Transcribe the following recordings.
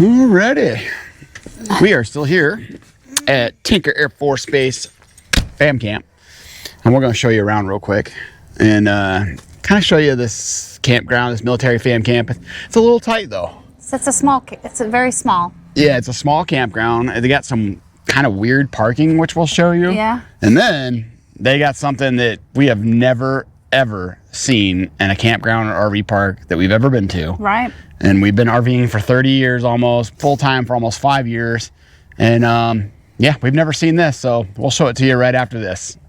Alrighty. We are still here at Tinker Air Force Base Fam Camp. And we're going to show you around real quick. And kind of show you this campground, this military fam camp. It's a little tight though. It's a very small. Yeah, it's a small campground. They got some kind of weird parking, which we'll show you. Yeah. And then they got something that we have never, ever seen in a campground or RV park that we've ever been to. Right. And we've been RVing for 30 years almost, full time for almost 5 years. And yeah, we've never seen this, so we'll show it to you right after this.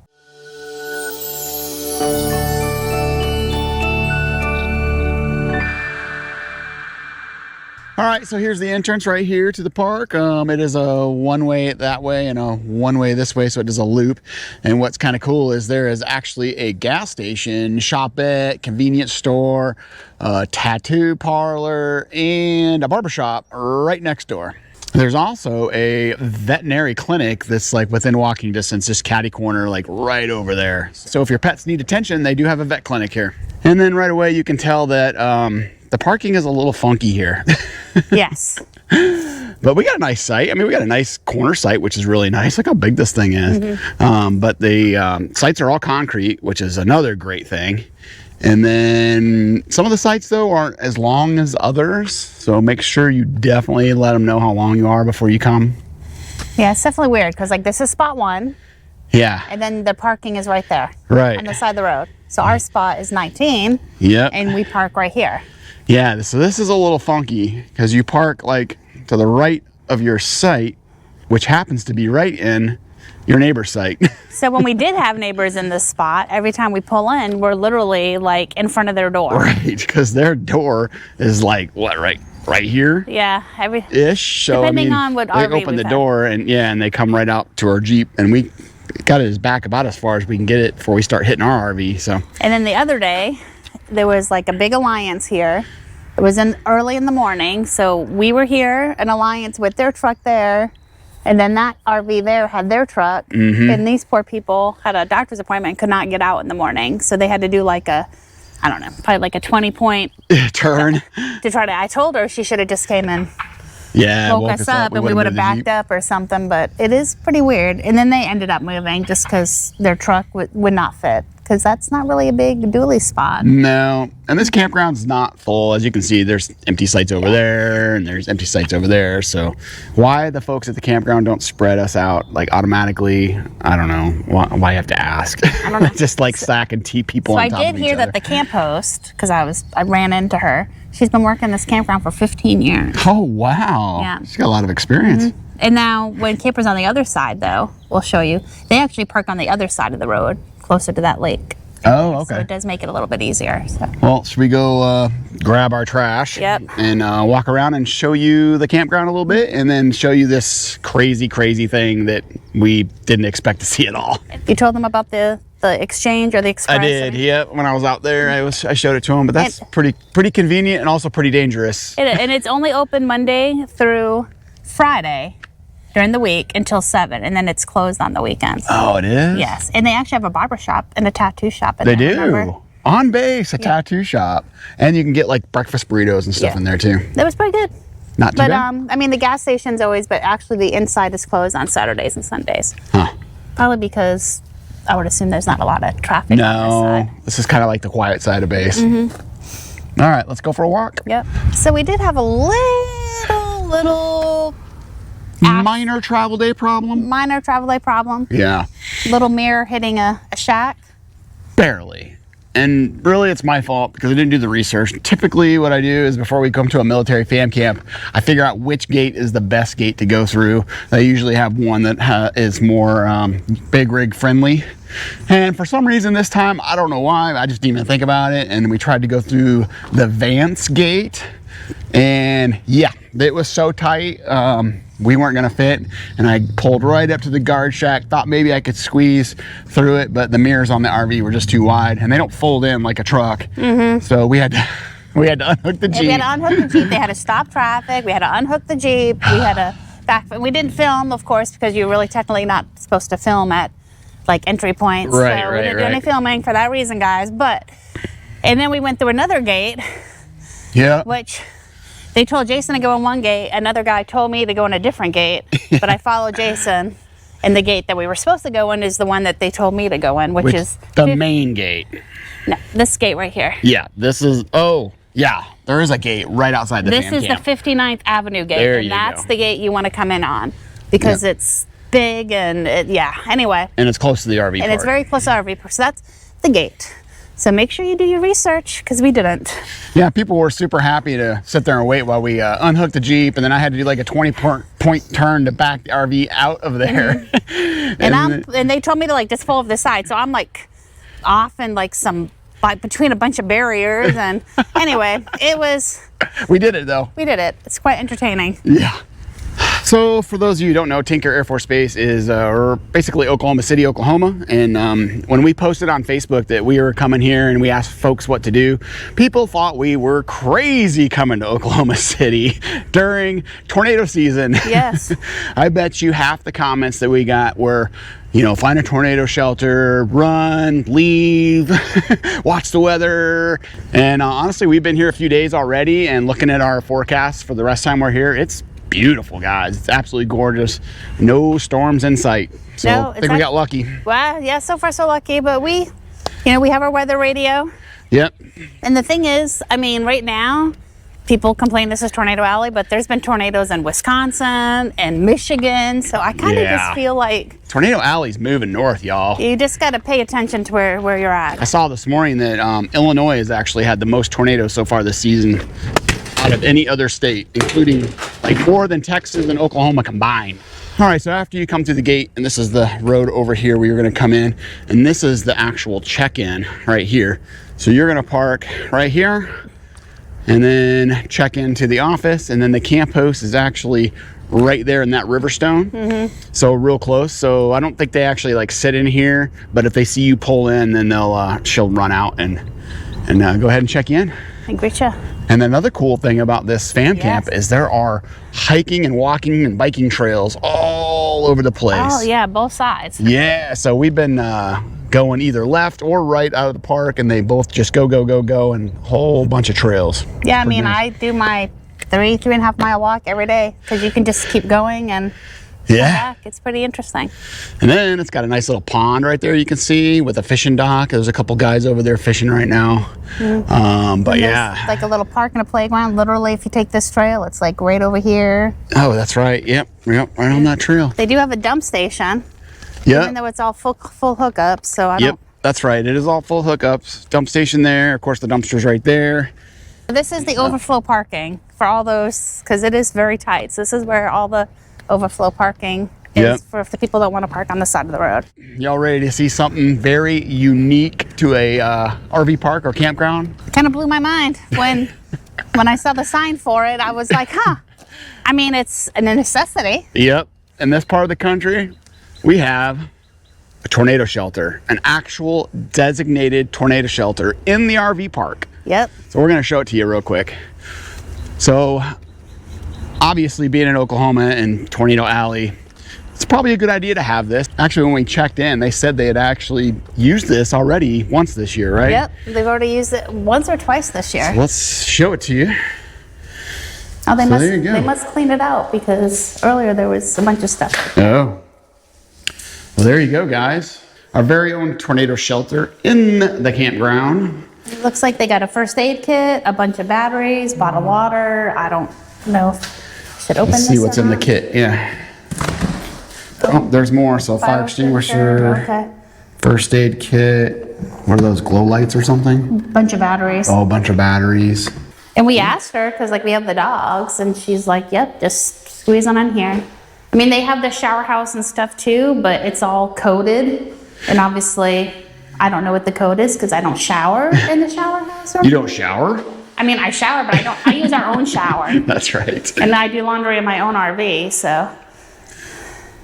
All right, so here's the entrance right here to the park. It is a one-way that way and a one-way this way, so it does a loop. And what's kind of cool is there is actually a gas station, shopette, convenience store, a tattoo parlor, and a barbershop right next door. There's also a veterinary clinic that's like within walking distance, just catty corner, like right over there. So if your pets need attention, they do have a vet clinic here. And then right away you can tell that the parking is a little funky here. Yes. But we got a nice site. I mean, we got a nice corner site, which is really nice. Look how big this thing is. Mm-hmm. But the sites are all concrete, which is another great thing. And then some of the sites, though, aren't as long as others. So make sure you definitely let them know how long you are before you come. Yeah, it's definitely weird because, like, this is spot one. Yeah. And then the parking is right there. Right. On the side of the road. So our spot is 19. Yep. And we park right here. Yeah, so this is a little funky because you park like to the right of your site, which happens to be right in your neighbor's site. So when we did have neighbors in this spot, every time we pull in, we're literally like in front of their door. Right, because their door is like, what, right here? Yeah, ish. So depending I mean, on what they RV open the we've door and and they come right out to our Jeep, and we got it back about as far as we can get it before we start hitting our RV. So. And then the other day, there was like a big alliance here. It was early in the morning, so we were here, an alliance with their truck there, and then that RV there had their truck, and these poor people had a doctor's appointment and could not get out in the morning, so they had to do like a, I don't know, probably like a 20-point turn to try to. I told her she should have just came and woke us up, and we would have backed up or something, but it is pretty weird. And then they ended up moving just because their truck would not fit, because that's not really a big dually spot. No, and this campground's not full. As you can see, there's empty sites over there, and there's empty sites over there. So why the folks at the campground don't spread us out like automatically, I don't know. Why you have to ask? I don't know. Just like stack and tee people on top of each other. So I did hear that the camp host, because I ran into her, she's been working this campground for 15 years. Oh, wow. Yeah. She's got a lot of experience. And now when campers on the other side, though, we'll show you, they actually park on the other side of the road, closer to that lake. Oh, okay. So it does make it a little bit easier. So. Well, should we go grab our trash and walk around and show you the campground a little bit, and then show you this crazy, crazy thing that we didn't expect to see at all? You told them about the exchange or the express? I did, yeah. When I was out there, I showed it to them, but that's pretty convenient and also pretty dangerous. And it's only open Monday through Friday during the week until 7, and then it's closed on the weekends. Oh, it is? Yes, and they actually have a barber shop and a tattoo shop in there. They do. Remember? On base, a tattoo shop. And you can get like breakfast burritos and stuff in there too. That was pretty good. Not too bad? I mean, the gas station's always, but actually the inside is closed on Saturdays and Sundays. Huh. Probably because I would assume there's not a lot of traffic on this side. This is kind of like the quiet side of base. All right, let's go for a walk. Yep. So we did have a little minor travel day problem. Yeah. Little mirror hitting a shack. Barely. And really, it's my fault because I didn't do the research. Typically, what I do is before we come to a military fam camp, I figure out which gate is the best gate to go through. They usually have one that is more big rig friendly. And for some reason this time, I don't know why, I just didn't even think about it. And we tried to go through the Vance gate. And yeah, it was so tight. We weren't gonna fit, and I pulled right up to the guard shack, thought maybe I could squeeze through it, but the mirrors on the RV were just too wide, and they don't fold in like a truck. So we had to unhook the Jeep. We had to unhook the Jeep. They had to stop traffic. We had to unhook the Jeep. We had to back. We didn't film, of course, because you're really technically not supposed to film at like entry points. Right, so we didn't do any filming for that reason, guys. And then we went through another gate. Yeah. Which They told Jason to go in one gate. Another guy told me to go in a different gate, but I followed Jason. And the gate that we were supposed to go in is the one that they told me to go in, which is the main gate. No, this gate right here. Yeah, this is, oh, yeah, there is a gate right outside the This fan is camp. the 59th Avenue gate, There and you that's go. the gate you want to come in on because it's big and yeah. Anyway, And it's close to the RV park. and it's very close to RV park, so that's the gate. So make sure you do your research because we didn't. Yeah, people were super happy to sit there and wait while we unhooked the Jeep, and then I had to do like a 20-point turn to back the RV out of there. And they told me to like just pull over the side, so I'm like off in like between a bunch of barriers, and anyway, We did it though. we did it. It's quite entertaining. Yeah. So for those of you who don't know, Tinker Air Force Base is basically Oklahoma City, Oklahoma. And when we posted on Facebook that we were coming here and we asked folks what to do, people thought we were crazy coming to Oklahoma City during tornado season. Yes. I bet you half the comments that we got were, you know, find a tornado shelter, run, leave, watch the weather. And honestly, we've been here a few days already, and looking at our forecast for the rest of the time we're here, it's beautiful, guys. It's absolutely gorgeous. No storms in sight. So No, I think we got lucky. Well, yeah, so far so lucky, but we have our weather radio. Yep. And the thing is, I mean, right now, people complain this is Tornado Alley, but there's been tornadoes in Wisconsin and Michigan, so I kind of just feel like Tornado Alley's moving north, y'all. you just got to pay attention to where you're I at. saw this morning that Illinois has actually had the most tornadoes so far this season out of any other state, including like more than Texas and Oklahoma combined. All right, so after you come through the gate, and this is the road over here where you're gonna come in, and this is the actual check-in right here. So you're gonna park right here, and then check into the office, and then the camp host is actually right there in that Riverstone. So real close. So I don't think they actually like sit in here, but if they see you pull in, then she'll run out and go ahead and check you in. I greet you. And another cool thing about this fam camp is there are hiking and walking and biking trails all over the place. Oh yeah, both sides. Yeah, so we've been going either left or right out of the park, and they both just go, and a whole bunch of trails. Yeah, I mean, I do my 3.5 mile walk every day because you can just keep going and come back. It's pretty interesting. And then it's got a nice little pond right there you can see with a fishing dock. There's a couple guys over there fishing right now. But yeah. There's like a little park and a playground. Literally, if you take this trail, it's like right over here. Oh, that's right. Yep, right on that trail. They do have a dump station. Even Yep. though it's all full hookups, so I don't. That's right. It is all full hookups. Dump station there. Of course, the dumpster's right there. This is the overflow parking for all those, because it is very tight. So this is where all the overflow parking is for if the people that want to park on the side of the road. Y'all ready to see something very unique to a RV park or campground? It kind of blew my mind when I saw the sign for it. I was like, huh. I mean, it's a necessity. Yep. In this part of the country, we have a tornado shelter, an actual designated tornado shelter in the RV park. Yep. So we're gonna show it to you real quick. So obviously being in Oklahoma and Tornado Alley, it's probably a good idea to have this. Actually, when we checked in, they said they had actually used this already once this year, right? Yep. They've already used it once or twice this year. So let's show it to you. Oh, they there you go. must clean it out because earlier there was a bunch of stuff. Oh. Well, there you go, guys. Our very own tornado shelter in the campground. It looks like they got a first aid kit, a bunch of batteries, bottled water. I don't know if I should open Let's this see what's or in the not. kit. Yeah. Oh, there's more. So fire extinguisher, Okay. first aid kit. What are those, glow lights or something? Bunch of batteries. Oh, a bunch of batteries. And we asked her, because like we have the dogs, and she's like, yep, just squeeze on in here. I mean, they have the shower house and stuff too, but it's all coded. And obviously, I don't know what the code is because I don't shower in the shower house. You don't shower? I mean, I shower, but I use our own shower. That's right. And I do laundry in my own RV, so.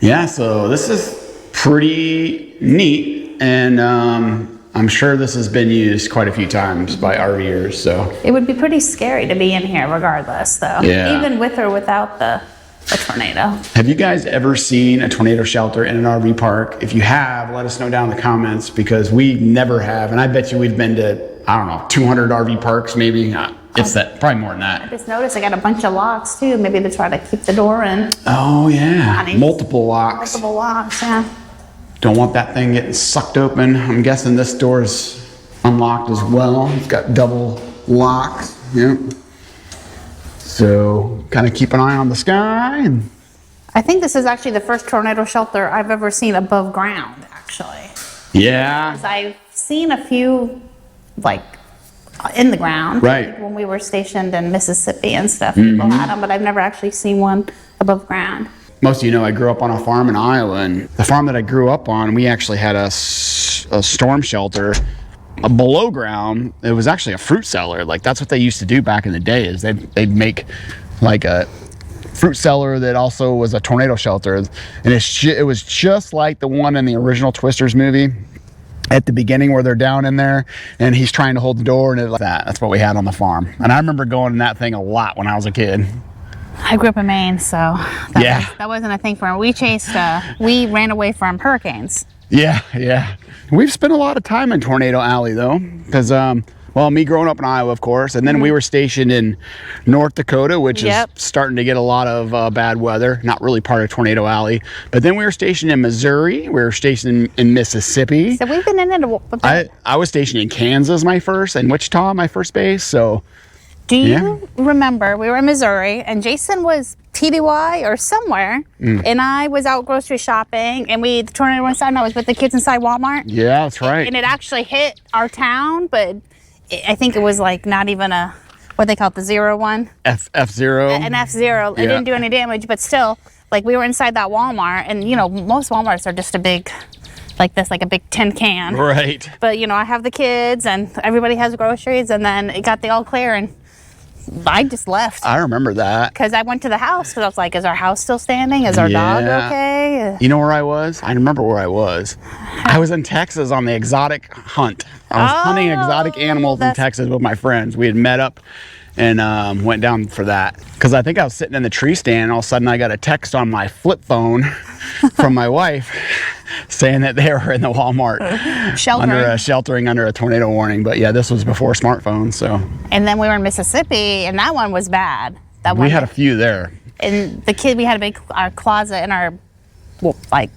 Yeah, so this is pretty neat, and I'm sure this has been used quite a few times by RVers, so. It would be pretty scary to be in here regardless, though. Yeah. Even with or without the tornado. Have you guys ever seen a tornado shelter in an RV park? If you have, let us know down in the comments, because we never have, and I bet you we've been to, I don't know, 200 RV parks maybe. It's that, probably more than that. I just noticed I got a bunch of locks too, maybe to try to keep the door in. Oh yeah, multiple locks. Multiple locks, yeah. Don't want that thing getting sucked open. I'm guessing this door's unlocked as well. It's got double locks. Yep. So kind of keep an eye on the sky. And I think this is actually the first tornado shelter I've ever seen above ground, actually. yeah. 'Cause I've seen a few, like, in the ground. Right. Like when we were stationed in Mississippi and stuff, people had them, but I've never actually seen one above ground. Most of you know I grew up on a farm in Iowa, and the farm that I grew up on, we actually had a storm shelter below ground. It was actually a fruit cellar. Like that's what they used to do back in the day, is they'd make like a fruit cellar that also was a tornado shelter, and it was just like the one in the original Twisters movie at the beginning where they're down in there and he's trying to hold the door, and like that's what we had on the farm. And I remember going in that thing a lot when I was a kid. I grew up in Maine, so that wasn't a thing for him. We ran away from hurricanes. Yeah. We've spent a lot of time in Tornado Alley though, because me growing up in Iowa, of course, and then we were stationed in North Dakota, which is starting to get a lot of bad weather. Not really part of Tornado Alley, but then we were stationed in Missouri. We were stationed in Mississippi. So we've been in it. I was stationed in Kansas, and Wichita, my first base. So. Do you remember, we were in Missouri and Jason was TDY or somewhere, and I was out grocery shopping, and the tornado went inside, and I was with the kids inside Walmart. Yeah, that's right. And it actually hit our town, but I think it was like not even what they call it, the 0-1. F0. An F0. It didn't do any damage, but still, like we were inside that Walmart, and most Walmarts are just a big, like this, like a big tin can. Right. But I have the kids, and everybody has groceries, and then it got the all clear, and I just left. I remember that. Because I went to the house because I was like, is our house still standing? Is our dog okay? You know where I was? I remember where I was. I was in Texas on the exotic hunt. I was hunting exotic animals in Texas with my friends. We had met up and went down for that. Because I think I was sitting in the tree stand, and all of a sudden I got a text on my flip phone from my wife saying that they were in the Walmart sheltering under a tornado warning. But yeah, this was before smartphones. So. And then we were in Mississippi, and that one was bad. We had a few there. And we had our closet in our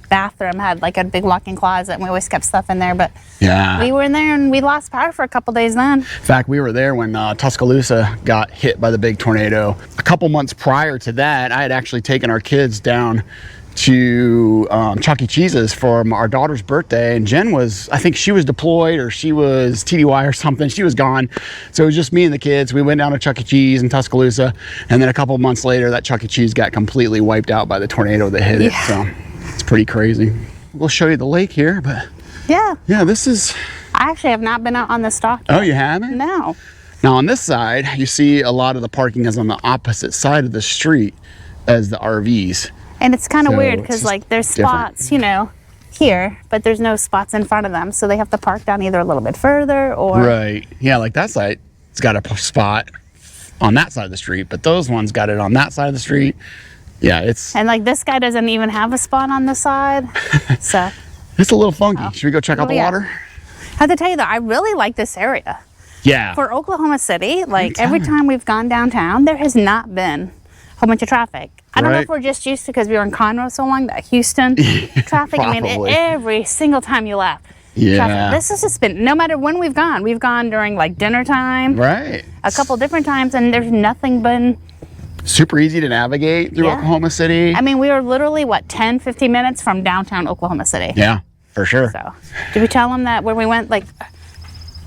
bathroom had like a big walk-in closet, and we always kept stuff in there. But we were in there, and we lost power for a couple days then. In fact, we were there when Tuscaloosa got hit by the big tornado. A couple months prior to that, I had actually taken our kids down to Chuck E. Cheese's for our daughter's birthday, and Jen I think she was deployed, or she was TDY or something. She was gone, so it was just me and the kids. We went down to Chuck E. Cheese in Tuscaloosa, and then a couple months later that Chuck E. Cheese got completely wiped out by the tornado that hit it. So it's pretty crazy. We'll show you the lake here, but this is... I actually have not been out on the stalk yet. Oh, you haven't? No. Now on this side, you see a lot of the parking is on the opposite side of the street as the RVs. And it's kind of weird because there's spots, here, but there's no spots in front of them. So they have to park down either a little bit further or... Right. Yeah, like that side, it's got a spot on that side of the street, but those ones got it on that side of the street. Yeah, it's... And this guy doesn't even have a spot on the side. So... It's a little funky. Should we go check out the water? I have to tell you that I really like this area. Yeah. For Oklahoma City, every time we've gone downtown, there has not been a whole bunch of traffic. I don't know if we're just used to because we were in Conroe so long, that Houston traffic. I mean, every single time you left. Traffic. This has just been, no matter when we've gone during dinner time. Right. A couple different times, and there's nothing been... Super easy to navigate through Oklahoma City. I mean, we were literally, 10, 15 minutes from downtown Oklahoma City. Yeah, for sure. So, did we tell them that where we went,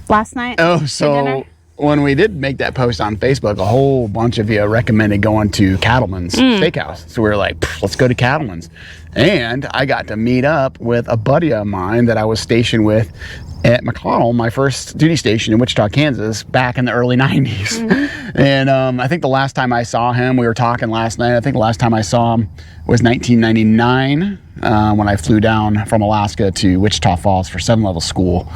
last night? Oh, so when we did make that post on Facebook, a whole bunch of you recommended going to Cattleman's Steakhouse. So we were like, let's go to Cattleman's. And I got to meet up with a buddy of mine that I was stationed with at McConnell, my first duty station in Wichita, Kansas, back in the early 90s. And I think the last time I saw him, we were talking last night, I think the last time I saw him was 1999 when I flew down from Alaska to Wichita Falls for 7-level school.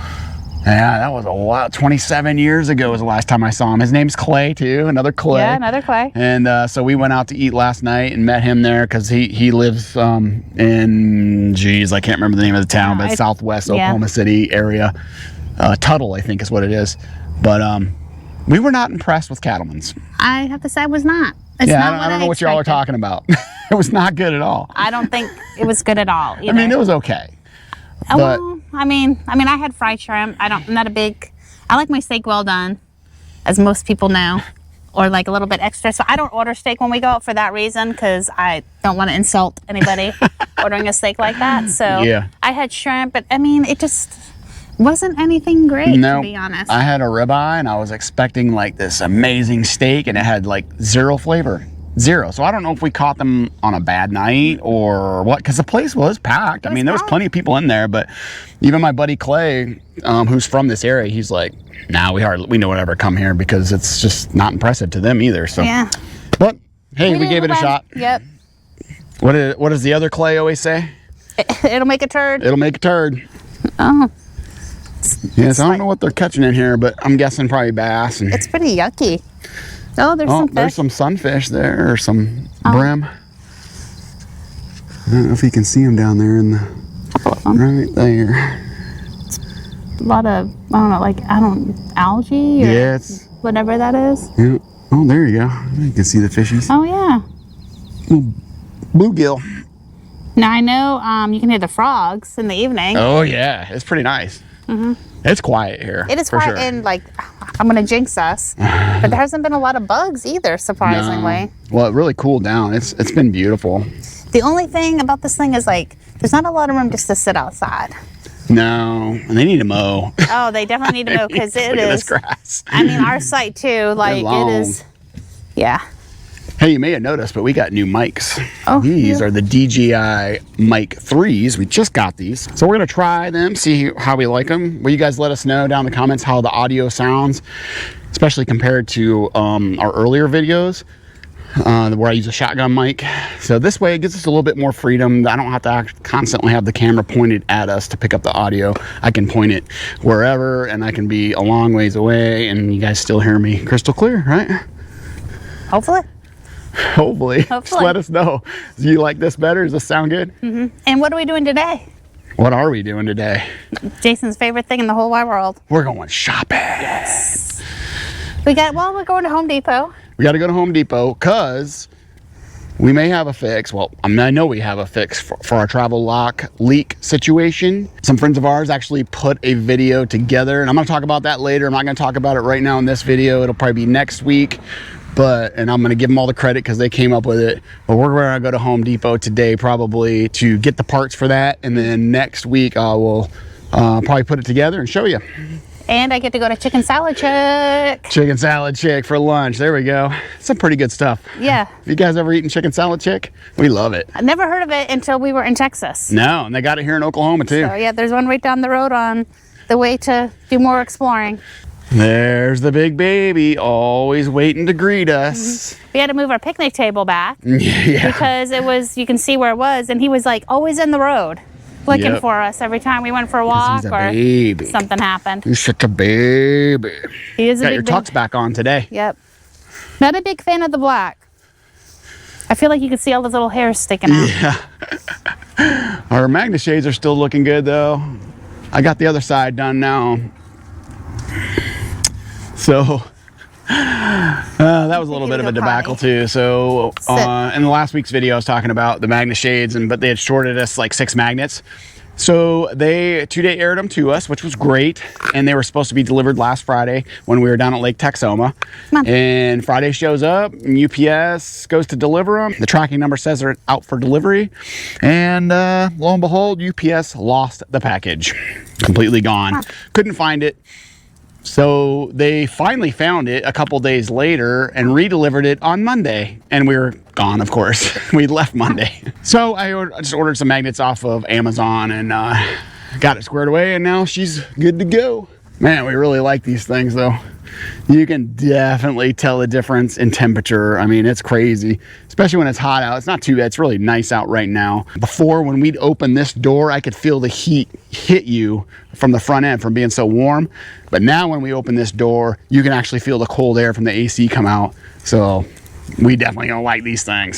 Yeah, that was a while. 27 years ago was the last time I saw him. His name's Clay, too. Another Clay. Yeah, another Clay. And so we went out to eat last night and met him there because he lives in, I can't remember the name of the town, but southwest Oklahoma City area. Tuttle, I think is what it is. But We were not impressed with Cattleman's. I have to say I was not. It's Yeah, not I don't know what y'all are talking about. It was not good at all. I don't think it was good at all either. I mean, it was okay. Well, I mean, I had fried shrimp. I'm not a big, I like my steak well done, as most people know, or like a little bit extra. So I don't order steak when we go out for that reason, because I don't want to insult anybody ordering a steak like that. So yeah. I had shrimp, but I mean, it just wasn't anything great, to be honest. I had a ribeye and I was expecting like this amazing steak, and it had like zero flavor. Zero. So I don't know if we caught them on a bad night or what, because the place was packed. I mean, there was plenty of people in there, but even my buddy Clay, who's from this area, he's like, nah, we know whatever come here, because it's just not impressive to them either. So yeah. But hey, we gave it a shot. Yep. What does the other Clay always say? It'll make a turd. It'll make a turd. Oh. Yes, I don't know what they're catching in here, but I'm guessing probably bass. And it's pretty yucky. Oh, there's some fish. There's some sunfish there, or some brim. I don't know if you can see them down there in the right there. A lot of, I don't know, like, algae or whatever that is. Yeah. Oh, there you go. You can see the fishies. Oh, yeah. Little bluegill. Now, I know you can hear the frogs in the evening. Oh, yeah. It's pretty nice. Mm-hmm. It's quiet here. It is quiet, sure. And like, I'm going to jinx us, but there hasn't been a lot of bugs either, surprisingly. No. Well, it really cooled down. It's been beautiful. The only thing about this thing is, like, there's not a lot of room just to sit outside. No, and they need to mow. Oh, they definitely need to mow, because it Look is. at this grass. I mean, our site too, like, it is. Yeah. Hey, you may have noticed, but we got new mics. Oh, these are the DJI Mic 3s. We just got these. So we're going to try them, see how we like them. Will you guys let us know down in the comments how the audio sounds, especially compared to our earlier videos where I use a shotgun mic. So this way it gives us a little bit more freedom. I don't have to constantly have the camera pointed at us to pick up the audio. I can point it wherever, and I can be a long ways away, and you guys still hear me crystal clear, right? Hopefully. Hopefully. Just let us know. Do you like this better? Does this sound good? Mm-hmm. And what are we doing today? What are we doing today? Jason's favorite thing in the whole wide world. We're going shopping. Yes. We're going to Home Depot. We got to go to Home Depot because we may have a fix. Well, I know we have a fix for our travel lock leak situation. Some friends of ours actually put a video together, and I'm going to talk about that later. I'm not going to talk about it right now in this video. It'll probably be next week. And I'm going to give them all the credit because they came up with it. But we're going to go to Home Depot today probably to get the parts for that. And then next week I will probably put it together and show you. And I get to go to Chicken Salad Chick. Chicken Salad Chick for lunch. There we go. Some pretty good stuff. Yeah. Have you guys ever eaten Chicken Salad Chick? We love it. I never heard of it until we were in Texas. No, and they got it here in Oklahoma too. So yeah, there's one right down the road on the way to do more exploring. There's the big baby, always waiting to greet us. Mm-hmm. We had to move our picnic table back because it was, you can see where it was, and he was like always in the road looking for us every time we went for a walk or something happened. He's such a baby. He is a got big your tux back on today. Yep. Not a big fan of the black. I feel like you can see all those little hairs sticking out. Yeah. Our Magneshades are still looking good though. I got the other side done now. So that was a little bit of a debacle too. So in the last week's video I was talking about the Magneshades, but they had shorted us like 6 magnets. So they 2-day aired them to us, which was great, and they were supposed to be delivered last Friday when we were down at Lake Texoma. And Friday shows up, and UPS goes to deliver them. The tracking number says they're out for delivery, and lo and behold, UPS lost the package, completely gone. Couldn't find it. So they finally found it a couple days later and re-delivered it on Monday, and we were gone, of course. We left Monday. So I just ordered some magnets off of Amazon and got it squared away, and now she's good to go. Man, we really like these things though. You can definitely tell the difference in temperature. I mean, it's crazy, especially when it's hot out. It's not too bad. It's really nice out right now. Before, when we'd open this door, I could feel the heat hit you from the front end from being so warm. But now when we open this door, you can actually feel the cold air from the AC come out. So we definitely gonna like these things.